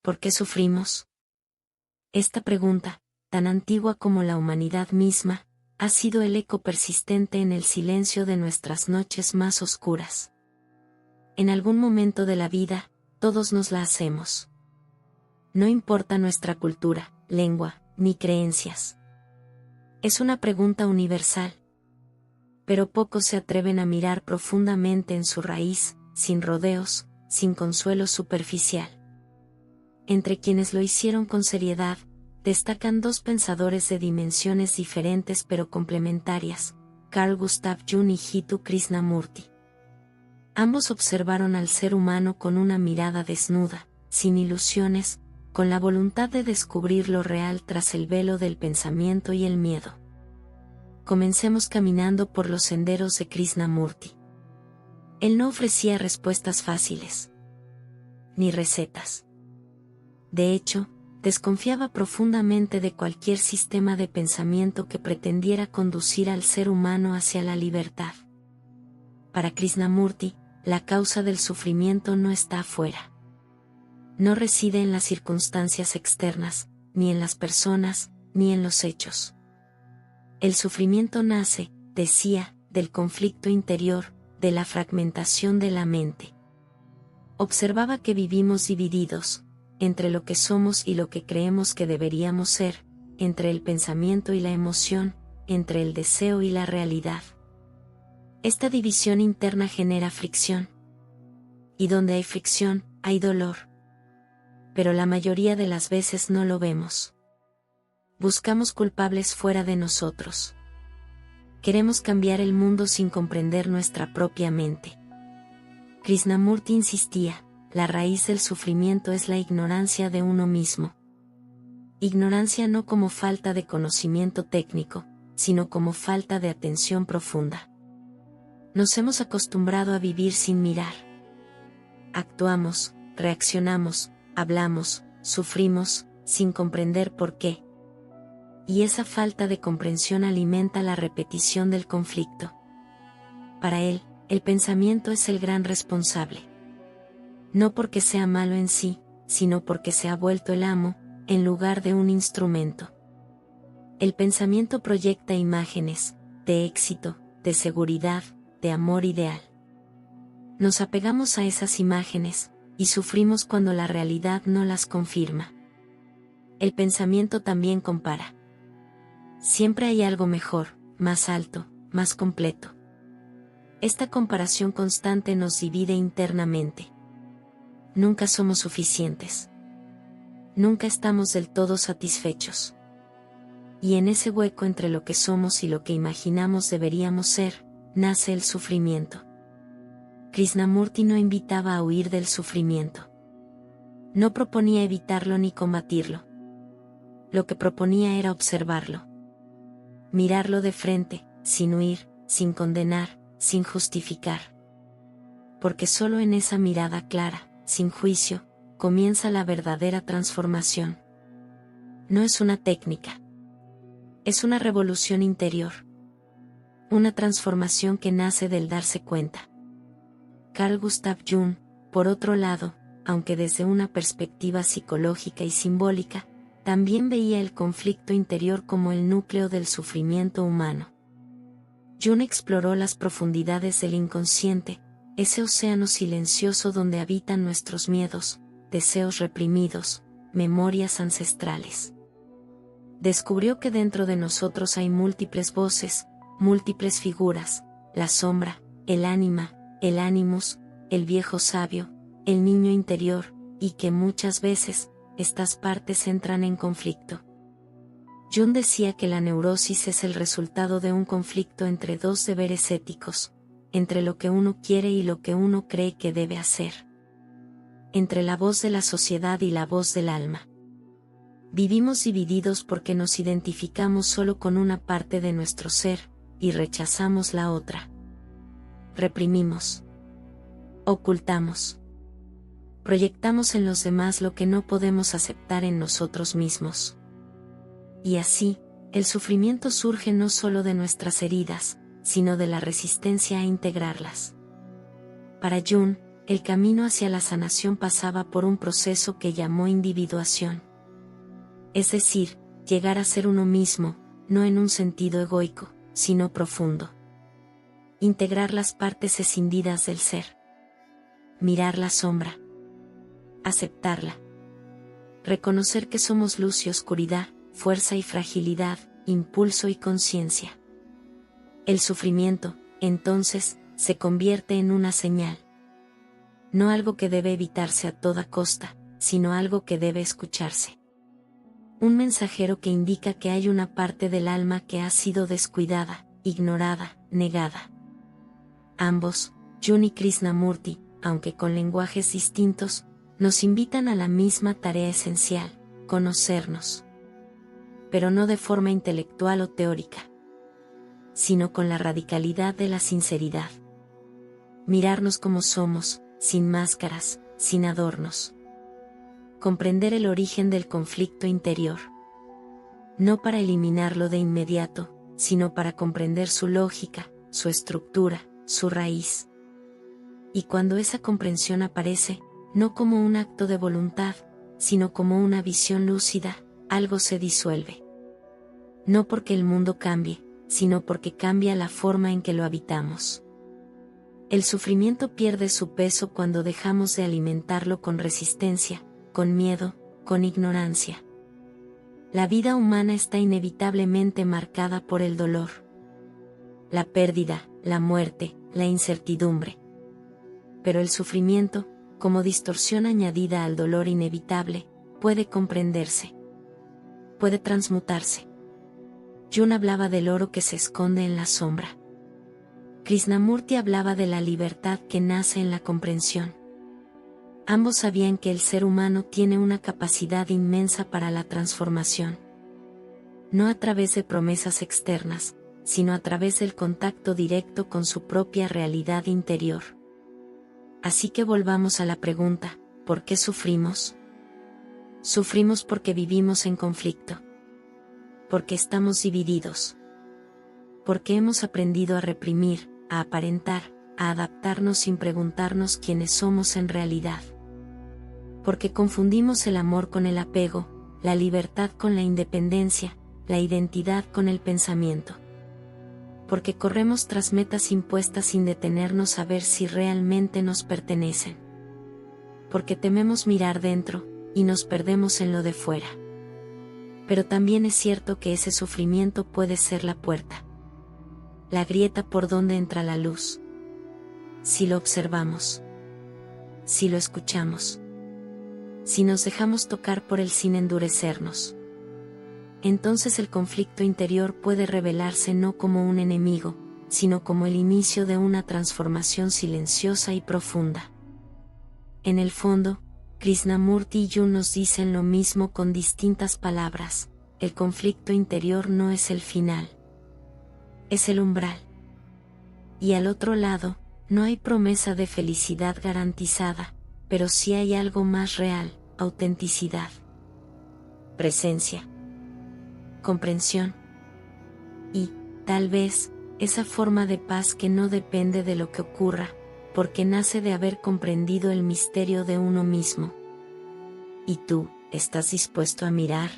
¿Por qué sufrimos? Esta pregunta, tan antigua como la humanidad misma, ha sido el eco persistente en el silencio de nuestras noches más oscuras. En algún momento de la vida, todos nos la hacemos. No importa nuestra cultura, lengua, ni creencias. Es una pregunta universal. Pero pocos se atreven a mirar profundamente en su raíz, sin rodeos, sin consuelo superficial. Entre quienes lo hicieron con seriedad, destacan dos pensadores de dimensiones diferentes pero complementarias, Carl Gustav Jung y Jiddu Krishnamurti. Ambos observaron al ser humano con una mirada desnuda, sin ilusiones, con la voluntad de descubrir lo real tras el velo del pensamiento y el miedo. Comencemos caminando por los senderos de Krishnamurti. Él no ofrecía respuestas fáciles, ni recetas. De hecho, desconfiaba profundamente de cualquier sistema de pensamiento que pretendiera conducir al ser humano hacia la libertad. Para Krishnamurti, la causa del sufrimiento no está afuera. No reside en las circunstancias externas, ni en las personas, ni en los hechos. El sufrimiento nace, decía, del conflicto interior, de la fragmentación de la mente. Observaba que vivimos divididos, entre lo que somos y lo que creemos que deberíamos ser, entre el pensamiento y la emoción, entre el deseo y la realidad. Esta división interna genera fricción. Y donde hay fricción, hay dolor. Pero la mayoría de las veces no lo vemos. Buscamos culpables fuera de nosotros. Queremos cambiar el mundo sin comprender nuestra propia mente. Krishnamurti insistía, la raíz del sufrimiento es la ignorancia de uno mismo. Ignorancia no como falta de conocimiento técnico, sino como falta de atención profunda. Nos hemos acostumbrado a vivir sin mirar. Actuamos, reaccionamos, hablamos, sufrimos, sin comprender por qué. Y esa falta de comprensión alimenta la repetición del conflicto. Para él, el pensamiento es el gran responsable. No porque sea malo en sí, sino porque se ha vuelto el amo, en lugar de un instrumento. El pensamiento proyecta imágenes, de éxito, de seguridad, de amor ideal. Nos apegamos a esas imágenes, y sufrimos cuando la realidad no las confirma. El pensamiento también compara. Siempre hay algo mejor, más alto, más completo. Esta comparación constante nos divide internamente. Nunca somos suficientes. Nunca estamos del todo satisfechos. Y en ese hueco entre lo que somos y lo que imaginamos deberíamos ser, nace el sufrimiento. Krishnamurti no invitaba a huir del sufrimiento. No proponía evitarlo ni combatirlo. Lo que proponía era observarlo. Mirarlo de frente, sin huir, sin condenar, sin justificar. Porque solo en esa mirada clara, sin juicio, comienza la verdadera transformación. No es una técnica. Es una revolución interior. Una transformación que nace del darse cuenta. Carl Gustav Jung, por otro lado, aunque desde una perspectiva psicológica y simbólica, también veía el conflicto interior como el núcleo del sufrimiento humano. Jung exploró las profundidades del inconsciente, ese océano silencioso donde habitan nuestros miedos, deseos reprimidos, memorias ancestrales. Descubrió que dentro de nosotros hay múltiples voces, múltiples figuras, la sombra, el ánima, el ánimus, el viejo sabio, el niño interior, y que muchas veces, estas partes entran en conflicto. Jung decía que la neurosis es el resultado de un conflicto entre dos deberes éticos, entre lo que uno quiere y lo que uno cree que debe hacer. Entre la voz de la sociedad y la voz del alma. Vivimos divididos porque nos identificamos solo con una parte de nuestro ser, y rechazamos la otra. Reprimimos. Ocultamos. Proyectamos en los demás lo que no podemos aceptar en nosotros mismos. Y así, el sufrimiento surge no solo de nuestras heridas, sino de la resistencia a integrarlas. Para Jung, el camino hacia la sanación pasaba por un proceso que llamó individuación. Es decir, llegar a ser uno mismo, no en un sentido egoico, sino profundo. Integrar las partes escindidas del ser. Mirar la sombra. Aceptarla. Reconocer que somos luz y oscuridad, fuerza y fragilidad, impulso y conciencia. El sufrimiento, entonces, se convierte en una señal. No algo que debe evitarse a toda costa, sino algo que debe escucharse. Un mensajero que indica que hay una parte del alma que ha sido descuidada, ignorada, negada. Ambos, Jung y Krishnamurti, aunque con lenguajes distintos, nos invitan a la misma tarea esencial, conocernos. Pero no de forma intelectual o teórica, sino con la radicalidad de la sinceridad. Mirarnos como somos, sin máscaras, sin adornos. Comprender el origen del conflicto interior. No para eliminarlo de inmediato, sino para comprender su lógica, su estructura, su raíz. Y cuando esa comprensión aparece, no como un acto de voluntad, sino como una visión lúcida, algo se disuelve. No porque el mundo cambie, sino porque cambia la forma en que lo habitamos. El sufrimiento pierde su peso cuando dejamos de alimentarlo con resistencia, con miedo, con ignorancia. La vida humana está inevitablemente marcada por el dolor. La pérdida, la muerte, la incertidumbre. Pero el sufrimiento, como distorsión añadida al dolor inevitable, puede comprenderse. Puede transmutarse. Jung hablaba del oro que se esconde en la sombra. Krishnamurti hablaba de la libertad que nace en la comprensión. Ambos sabían que el ser humano tiene una capacidad inmensa para la transformación. No a través de promesas externas, sino a través del contacto directo con su propia realidad interior. Así que volvamos a la pregunta, ¿por qué sufrimos? Sufrimos porque vivimos en conflicto. Porque estamos divididos. Porque hemos aprendido a reprimir, a aparentar, a adaptarnos sin preguntarnos quiénes somos en realidad. Porque confundimos el amor con el apego, la libertad con la independencia, la identidad con el pensamiento. Porque corremos tras metas impuestas sin detenernos a ver si realmente nos pertenecen. Porque tememos mirar dentro, y nos perdemos en lo de fuera. Pero también es cierto que ese sufrimiento puede ser la puerta. La grieta por donde entra la luz. Si lo observamos. Si lo escuchamos. Si nos dejamos tocar por él sin endurecernos. Entonces el conflicto interior puede revelarse no como un enemigo, sino como el inicio de una transformación silenciosa y profunda. En el fondo, Krishnamurti y Jung nos dicen lo mismo con distintas palabras: el conflicto interior no es el final. Es el umbral. Y al otro lado, no hay promesa de felicidad garantizada, pero sí hay algo más real: autenticidad, presencia, comprensión. Y, tal vez, esa forma de paz que no depende de lo que ocurra, porque nace de haber comprendido el misterio de uno mismo. ¿Y tú, estás dispuesto a mirar?